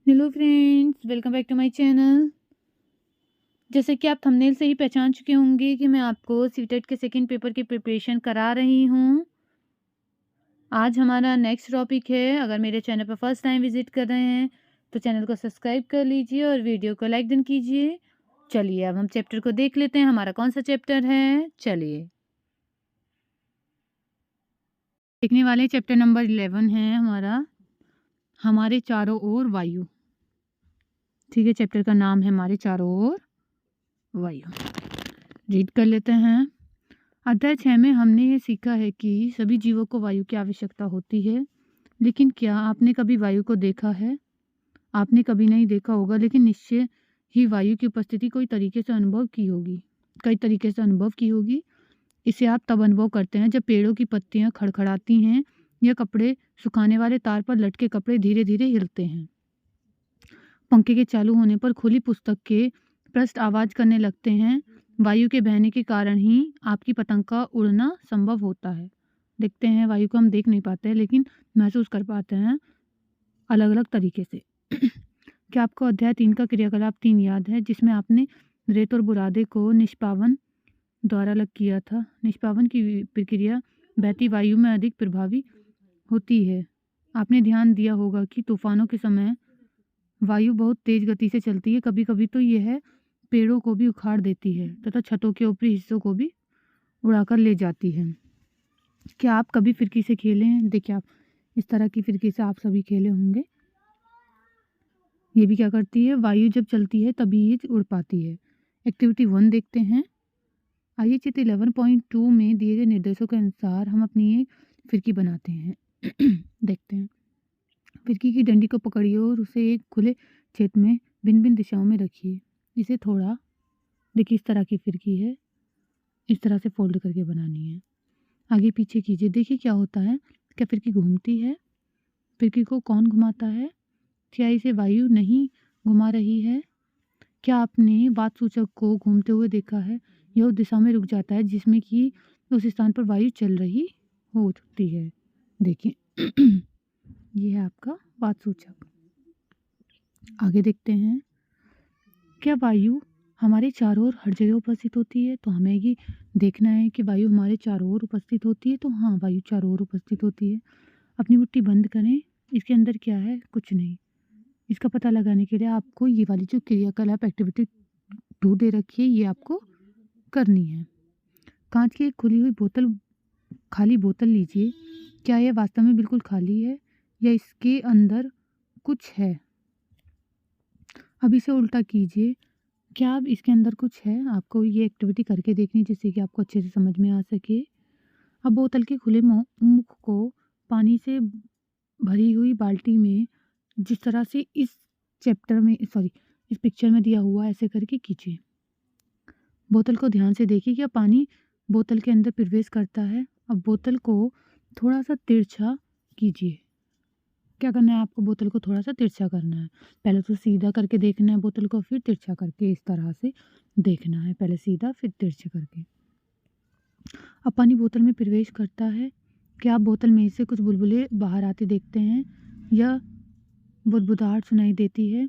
Hello friends, welcome back to my channel. जैसे कि आप थंबनेल से ही पहचान चुके होंगे कि मैं आपको सीटेट के सेकंड पेपर की प्रिपरेशन करा रही हूँ। आज हमारा नेक्स्ट टॉपिक है। अगर मेरे चैनल पर फर्स्ट टाइम विजिट कर रहे हैं तो चैनल को सब्सक्राइब कर लीजिए और वीडियो को लाइक डन कीजिए। चलिए अब हम चैप्टर को देख लेते हैं। हमारा कौन सा चैप्टर है, चलिए देखने वाले। चैप्टर नंबर 11 है हमारा, हमारे चारों ओर वायु। ठीक है, चैप्टर का नाम है हमारे चारों ओर वायु। रीड कर लेते हैं। अध्याय 6 में हमने ये सीखा है कि सभी जीवों को वायु की आवश्यकता होती है। लेकिन क्या आपने कभी वायु को देखा है? आपने कभी नहीं देखा होगा, लेकिन निश्चय ही वायु की उपस्थिति कई तरीके से अनुभव की होगी। इसे आप तब अनुभव करते हैं जब पेड़ों की पत्तियां खड़खड़ाती हैं या कपड़े सुखाने वाले तार पर लटके कपड़े धीरे धीरे हिलते हैं। पंखे के चालू होने पर खुली पुस्तक के पृष्ठ आवाज करने लगते हैं। वायु के बहने के कारण ही आपकी पतंग का उड़ना संभव होता है। देखते हैं, वायु को हम देख नहीं पाते हैं लेकिन महसूस कर पाते हैं अलग अलग तरीके से। क्या आपको अध्याय 3 का क्रियाकलाप 3 याद है, जिसमें आपने रेत और बुरादे को निष्पावन द्वारा अलग किया था? निष्पावन की प्रक्रिया बहती वायु में अधिक प्रभावी होती है। आपने ध्यान दिया होगा कि तूफानों के समय वायु बहुत तेज गति से चलती है। कभी कभी तो यह पेड़ों को भी उखाड़ देती है तथा छतों के ऊपरी हिस्सों को भी उड़ाकर ले जाती है। क्या आप कभी फिरकी से खेले हैं? देखिए, आप इस तरह की फिरकी से आप सभी खेले होंगे। ये भी क्या करती है, वायु जब चलती है तभी ये उड़ पाती है। एक्टिविटी 1 देखते हैं। आइए चित्र 11.2 में दिए गए निर्देशों के अनुसार हम अपनी एक फिरकी बनाते हैं। देखते हैं। फिरकी की डंडी को पकड़िए और उसे एक खुले क्षेत्र में भिन्न भिन्न दिशाओं में रखिए। इसे थोड़ा, देखिए इस तरह की फिरकी है, इस तरह से फोल्ड करके बनानी है। आगे पीछे कीजिए, देखिए क्या होता है। क्या फिरकी घूमती है? फिरकी को कौन घुमाता है? क्या इसे वायु नहीं घुमा रही है? क्या आपने वात सूचक को घूमते हुए देखा है? यह उस दिशा में रुक जाता है जिसमें कि उस स्थान पर वायु चल रही होती है। देखिए ये है आपका वात सूचक। आगे देखते हैं। क्या वायु हमारे चारों ओर हर जगह उपस्थित होती है? तो हमें ये देखना है कि वायु हमारे चारों ओर उपस्थित होती है। तो हाँ, वायु चारों ओर उपस्थित होती है। अपनी मुट्ठी बंद करें। इसके अंदर क्या है? कुछ नहीं। इसका पता लगाने के लिए आपको ये वाली जो क्रियाकलाप एक्टिविटी 2 दे रखी है, ये आपको करनी है। कांच की एक खुली हुई बोतल, खाली बोतल लीजिए। क्या यह वास्तव में बिल्कुल खाली है या इसके अंदर कुछ है? अब इसे उल्टा कीजिए। क्या अब इसके अंदर कुछ है? आपको ये एक्टिविटी करके देखनी, जिससे कि आपको अच्छे से समझ में आ सके। अब बोतल के खुले मुख को पानी से भरी हुई बाल्टी में जिस तरह से इस पिक्चर में दिया हुआ, ऐसे करके कीजिए। बोतल को ध्यान से देखिए, क्या पानी बोतल के अंदर प्रवेश करता है? अब बोतल को थोड़ा सा तिरछा कीजिए। क्या करना है आपको? बोतल को थोड़ा सा तिरछा करना है। पहले तो सीधा करके देखना है बोतल को, फिर तिरछा करके इस तरह से देखना है। पहले सीधा फिर तिरछा करके। अब पानी बोतल में प्रवेश करता है। क्या आप बोतल में से कुछ बुलबुले बाहर आते देखते हैं या बुदबुदाहट सुनाई देती है?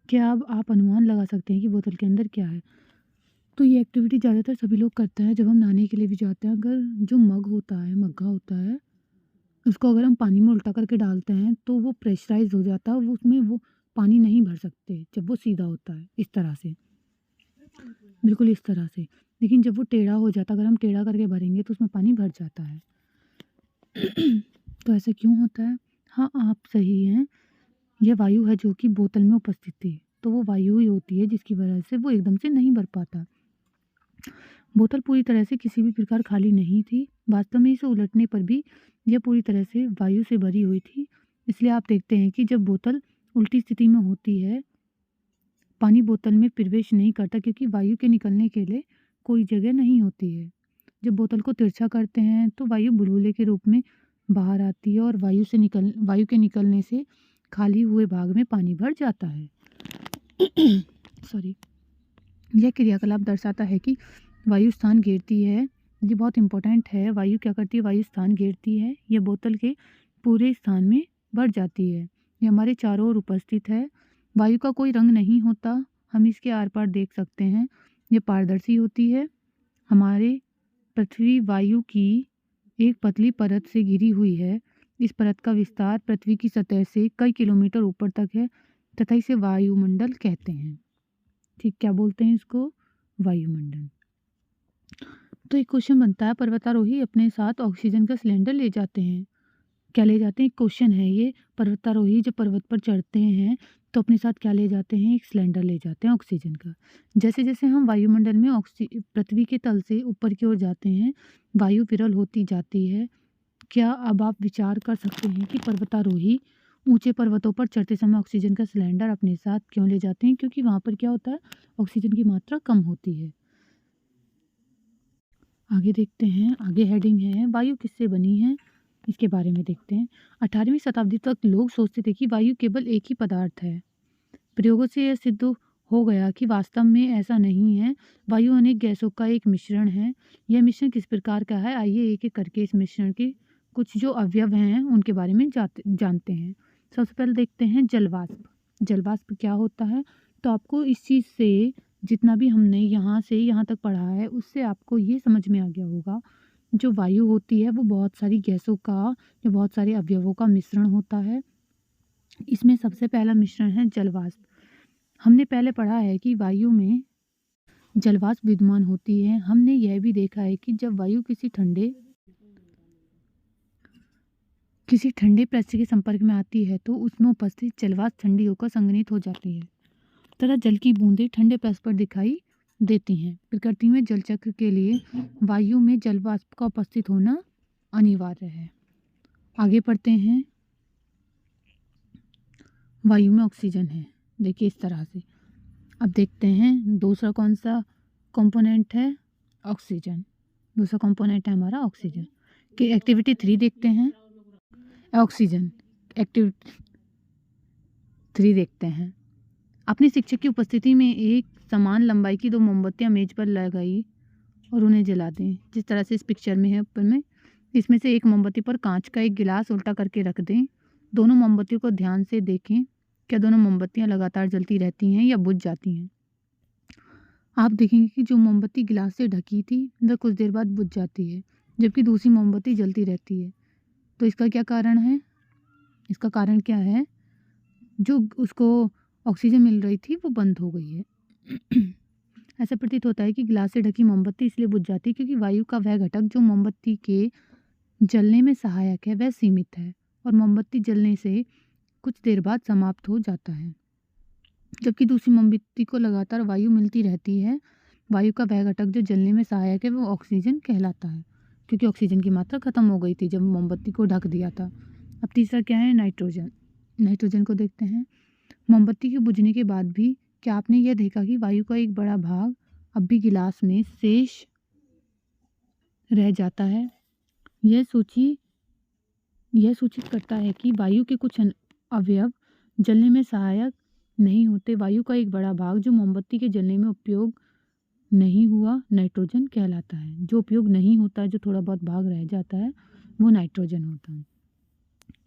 क्या अब आप अनुमान लगा सकते हैं कि बोतल के अंदर क्या है? तो ये एक्टिविटी ज़्यादातर सभी लोग करते हैं जब हम नहाने के लिए भी जाते हैं। अगर जो मग्गा होता है, उसको अगर हम पानी में उल्टा करके डालते हैं तो वो प्रेशराइज हो जाता है, वो उसमें वो पानी नहीं भर सकते जब वो सीधा होता है, इस तरह से, बिल्कुल इस तरह से। लेकिन जब वो टेढ़ा हो जाता है, अगर हम टेढ़ा करके भरेंगे तो उसमें पानी भर जाता है। तो ऐसा क्यों होता है? हाँ, आप सही हैं। यह वायु है जो कि बोतल में उपस्थित थी, तो वो वायु ही होती है जिसकी वजह से वो एकदम से नहीं भर पाता। बोतल पूरी तरह से किसी भी प्रकार खाली नहीं थी। वास्तव में इसे उलटने पर भी यह पूरी तरह से वायु से भरी हुई थी। इसलिए आप देखते हैं कि जब बोतल उल्टी स्थिति में होती है, पानी बोतल में प्रवेश नहीं करता, क्योंकि वायु के निकलने के लिए कोई जगह नहीं होती है। जब बोतल को तिरछा करते हैं तो वायु बुलबुले के रूप में बाहर आती है और वायु के निकलने से खाली हुए भाग में पानी भर जाता है। यह क्रियाकलाप दर्शाता है कि वायु स्थान घेरती है। ये बहुत इंपॉर्टेंट है। वायु क्या करती है? वायु स्थान घेरती है। यह बोतल के पूरे स्थान में भर जाती है। ये हमारे चारों ओर उपस्थित है। वायु का कोई रंग नहीं होता, हम इसके आर पार देख सकते हैं। ये पारदर्शी होती है। हमारे पृथ्वी वायु की एक पतली परत से घिरी हुई है। इस परत का विस्तार पृथ्वी की सतह से कई किलोमीटर ऊपर तक है तथा इसे वायुमंडल कहते हैं। ठीक, क्या बोलते हैं इसको? वायुमंडल। तो एक क्वेश्चन बनता है, पर्वतारोही अपने साथ ऑक्सीजन का सिलेंडर ले जाते हैं। क्या ले जाते हैं? क्वेश्चन है ये। पर्वतारोही जब पर्वत पर चढ़ते हैं तो अपने साथ क्या ले जाते हैं? एक सिलेंडर ले जाते हैं ऑक्सीजन का। जैसे जैसे हम वायुमंडल में पृथ्वी के तल से ऊपर की ओर जाते हैं, वायु विरल होती जाती है। क्या अब आप विचार कर सकते हैं कि पर्वतारोही ऊंचे पर्वतों पर चढ़ते समय ऑक्सीजन का सिलेंडर अपने साथ क्यों ले जाते हैं? क्योंकि वहाँ पर क्या होता है, ऑक्सीजन की मात्रा कम होती है। आगे देखते हैं, आगे हेडिंग है वायु किससे बनी है, इसके बारे में देखते हैं। 18वीं शताब्दी तक लोग सोचते थे कि वायु केवल एक ही पदार्थ है। प्रयोगों से यह सिद्ध हो गया कि वास्तव में ऐसा नहीं है। वायु अनेक गैसों का एक मिश्रण है। यह मिश्रण किस प्रकार का है, आइए एक एक करके इस मिश्रण के कुछ जो अवयव हैं उनके बारे में जानते हैं। सबसे पहले देखते हैं जलवाष्प। जलवाष्प क्या होता है? तो आपको इस चीज़ से, जितना भी हमने यहाँ से यहाँ तक पढ़ा है, उससे आपको ये समझ में आ गया होगा, जो वायु होती है वो बहुत सारी गैसों का या बहुत सारे अवयवों का मिश्रण होता है। इसमें सबसे पहला मिश्रण है जलवाष्प। हमने पहले पढ़ा है कि वायु में जलवाष्प विद्यमान होती है। हमने यह भी देखा है कि जब वायु किसी ठंडे पृष्ठ के संपर्क में आती है तो उसमें उपस्थित जलवाष्प ठंडी होकर संघनित हो जाती है तथा जल की बूंदें ठंडे पृष्ठ पर दिखाई देती हैं। प्रकृति में जल चक्र के लिए वायु में जलवाष्प का उपस्थित होना अनिवार्य है। आगे पढ़ते हैं। वायु में ऑक्सीजन है, देखिए इस तरह से। अब देखते हैं दूसरा कौन सा कंपोनेंट है, ऑक्सीजन। दूसरा कंपोनेंट है हमारा ऑक्सीजन की एक्टिविटी 3 देखते हैं। ऑक्सीजन एक्टिविटी 3 देखते हैं। अपने शिक्षक की उपस्थिति में एक समान लंबाई की 2 मोमबत्तियां मेज पर लगाई और उन्हें जला दें। जिस तरह से इस पिक्चर में है ऊपर में, इसमें से एक मोमबत्ती पर कांच का एक गिलास उल्टा करके रख दें। दोनों मोमबत्तियों को ध्यान से देखें, क्या दोनों मोमबत्तियां लगातार जलती रहती हैं या बुझ जाती हैं? आप देखेंगे कि जो मोमबत्ती गिलास से ढकी थी वह कुछ देर बाद बुझ जाती है, जबकि दूसरी मोमबत्ती जलती रहती है। तो इसका क्या कारण है? इसका कारण क्या है? जो उसको ऑक्सीजन मिल रही थी वो बंद हो गई है। ऐसा प्रतीत होता है कि गिलास से ढकी मोमबत्ती इसलिए बुझ जाती है क्योंकि वायु का वह घटक जो मोमबत्ती के जलने में सहायक है वह सीमित है और मोमबत्ती जलने से कुछ देर बाद समाप्त हो जाता है, जबकि दूसरी मोमबत्ती को लगातार वायु मिलती रहती है। वायु का वह घटक जो जलने में सहायक है वो ऑक्सीजन कहलाता है, क्योंकि ऑक्सीजन की मात्रा खत्म हो गई थी जब मोमबत्ती को ढक दिया था। अब तीसरा क्या है, नाइट्रोजन। नाइट्रोजन को देखते हैं। मोमबत्ती के बुझने के बाद भी क्या आपने यह देखा कि वायु का एक बड़ा भाग अब भी गिलास में शेष रह जाता है? यह सूचित करता है कि वायु के कुछ अवयव जलने में सहायक नहीं होते। वायु का एक बड़ा भाग जो मोमबत्ती के जलने में उपयोग नहीं हुआ नाइट्रोजन कहलाता है। जो उपयोग नहीं होता है, जो थोड़ा बहुत भाग रह जाता है, वो नाइट्रोजन होता है।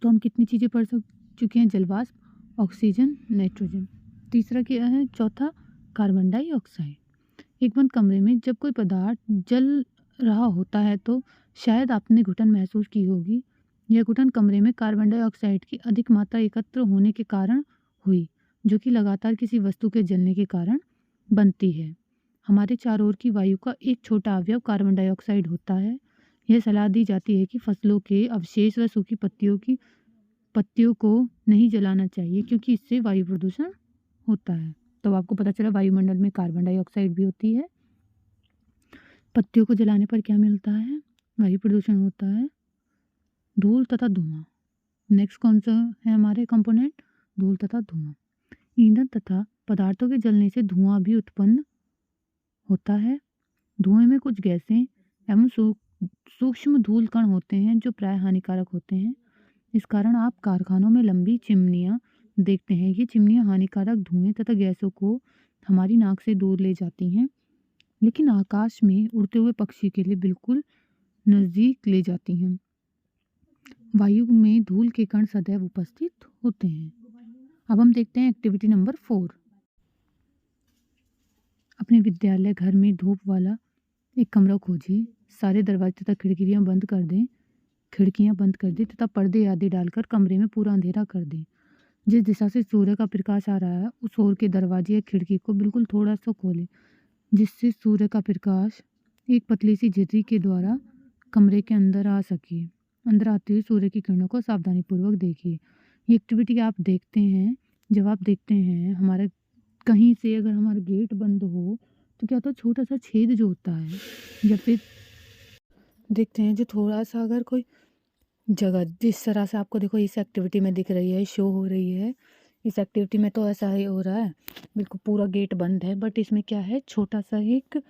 तो हम कितनी चीज़ें पढ़ चुके हैं? जलवाष्प, ऑक्सीजन, नाइट्रोजन। तीसरा क्या है? चौथा कार्बन डाइऑक्साइड। एक बंद कमरे में जब कोई पदार्थ जल रहा होता है तो शायद आपने घुटन महसूस की होगी। यह घुटन कमरे में कार्बन डाइऑक्साइड की अधिक मात्रा एकत्र होने के कारण हुई, जो कि लगातार किसी वस्तु के जलने के कारण बनती है। हमारे चारों ओर की वायु का एक छोटा अवयव कार्बन डाइऑक्साइड होता है। यह सलाह दी जाती है कि फसलों के अवशेष व सूखी पत्तियों को नहीं जलाना चाहिए क्योंकि इससे वायु प्रदूषण होता है। तो आपको पता चला वायुमंडल में कार्बन डाइऑक्साइड भी होती है। पत्तियों को जलाने पर क्या मिलता है? वायु प्रदूषण होता है, धूल तथा धुआं। नेक्स्ट कौन सा है हमारे कंपोनेंट? धूल तथा धुआं। ईंधन तथा पदार्थों के जलने से धुआं भी उत्पन्न होता है। धुएं में कुछ गैसें एवं सूक्ष्म धूल कण होते हैं जो प्राय हानिकारक होते हैं। इस कारण आप कारखानों में लंबी चिमनियां देखते हैं। ये चिमनियां हानिकारक धुएं तथा गैसों को हमारी नाक से दूर ले जाती हैं, लेकिन आकाश में उड़ते हुए पक्षी के लिए बिल्कुल नज़दीक ले जाती हैं। वायु में धूल के कण सदैव उपस्थित होते हैं। अब हम देखते हैं एक्टिविटी नंबर 4। अपने विद्यालय घर में धूप वाला एक कमरा खोजिए। सारे दरवाजे तथा खिड़कियां बंद कर दें तथा पर्दे आदि डालकर कमरे में पूरा अंधेरा कर दें। जिस दिशा से सूर्य का प्रकाश आ रहा है उस ओर के दरवाजे या खिड़की को बिल्कुल थोड़ा सा खोलें, जिससे सूर्य का प्रकाश एक पतली सी झिर्री के द्वारा कमरे के अंदर आ सके। अंदर आते हुए सूर्य की किरणों को सावधानीपूर्वक देखिए। ये एक्टिविटी आप देखते हैं, जब आप देखते हैं हमारे कहीं से अगर हमारा गेट बंद हो तो क्या होता है, छोटा सा छेद जो होता है, या फिर देखते हैं जो थोड़ा सा अगर कोई जगह जिस तरह से आपको देखो इस एक्टिविटी में दिख रही है, शो हो रही है, इस एक्टिविटी में तो ऐसा ही हो रहा है, बिल्कुल पूरा गेट बंद है, बट इसमें क्या है, छोटा सा एक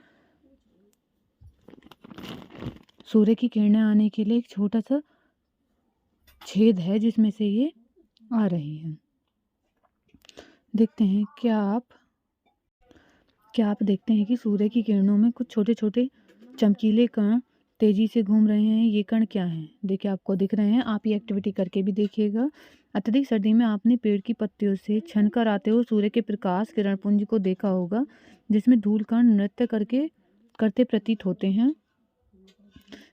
सूर्य की किरणें आने के लिए एक छोटा सा छेद है जिसमें से ये आ रही है। देखते हैं क्या आप देखते हैं कि सूर्य की किरणों में कुछ छोटे छोटे चमकीले कण तेजी से घूम रहे हैं। ये कण क्या हैं? देखिए आपको दिख रहे हैं। आप ये एक्टिविटी करके भी देखिएगा। अत्यधिक सर्दी में आपने पेड़ की पत्तियों से छनकर आते हुए सूर्य के प्रकाश किरण पुंज को देखा होगा, जिसमें धूल कण नृत्य करते प्रतीत होते हैं।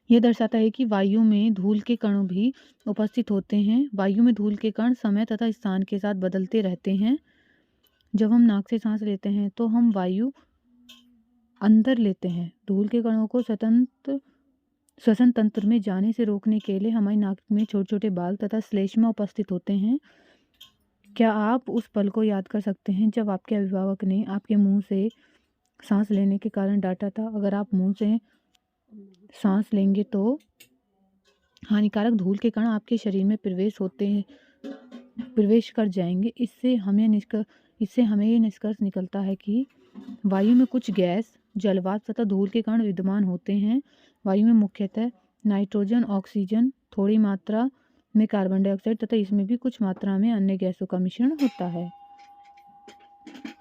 यह दर्शाता है कि वायु में धूल के कण भी उपस्थित होते हैं। वायु में धूल के कण समय तथा स्थान के साथ बदलते रहते हैं। जब हम नाक से सांस लेते हैं तो हम वायु अंदर लेते हैं। धूल के कणों को श्वसन तंत्र में जाने से रोकने के लिए हमारी नाक में छोटे छोटे बाल तथा श्लेष्मा उपस्थित होते हैं। क्या आप उस पल को याद कर सकते हैं जब आपके अभिभावक ने आपके मुंह से सांस लेने के कारण डांटा था? अगर आप मुंह से सांस लेंगे तो हानिकारक धूल के कण आपके शरीर में प्रवेश कर जाएंगे। इससे हमें ये निष्कर्ष निकलता है कि वायु में कुछ गैस, जलवाष्प तथा धूल के कण विद्यमान होते हैं। वायु में मुख्यतः नाइट्रोजन, ऑक्सीजन, थोड़ी मात्रा में कार्बन डाइऑक्साइड तथा इसमें भी कुछ मात्रा में अन्य गैसों का मिश्रण होता है।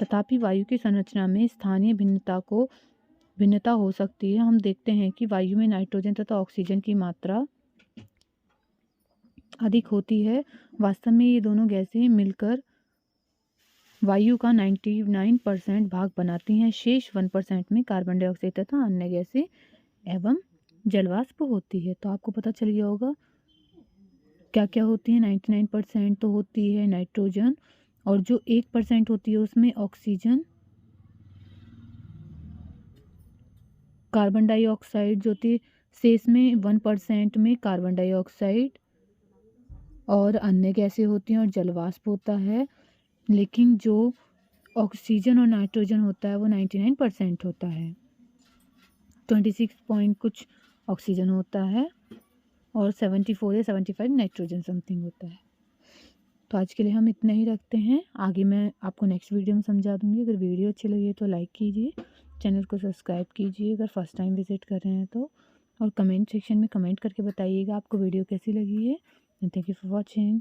तथापि वायु की संरचना में स्थानीय भिन्नता हो सकती है। हम देखते हैं कि वायु में नाइट्रोजन तथा ऑक्सीजन की मात्रा अधिक होती है। वास्तव में ये दोनों गैसें मिलकर वायु का 99% भाग बनाती हैं। शेष 1% में कार्बन डाइऑक्साइड तथा अन्य गैसें एवं जलवाष्प होती है। तो आपको पता चल गया होगा क्या क्या होती है। 99% तो होती है नाइट्रोजन, और जो 1% होती है उसमें ऑक्सीजन, कार्बन डाइऑक्साइड जो होती है, शेष में 1% में कार्बन डाइऑक्साइड और अन्य गैसें होती हैं और जलवाष्प होता है। लेकिन जो ऑक्सीजन और नाइट्रोजन होता है वो 99% होता है। 26 पॉइंट कुछ ऑक्सीजन होता है और 74 या 75 नाइट्रोजन समथिंग होता है। तो आज के लिए हम इतना ही रखते हैं। आगे मैं आपको नेक्स्ट वीडियो में समझा दूंगी। अगर वीडियो अच्छी लगी तो लाइक कीजिए, चैनल को सब्सक्राइब कीजिए अगर फर्स्ट टाइम विजिट कर रहे हैं तो, और कमेंट सेक्शन में कमेंट करके बताइएगा आपको वीडियो कैसी लगी है। Thank you for watching.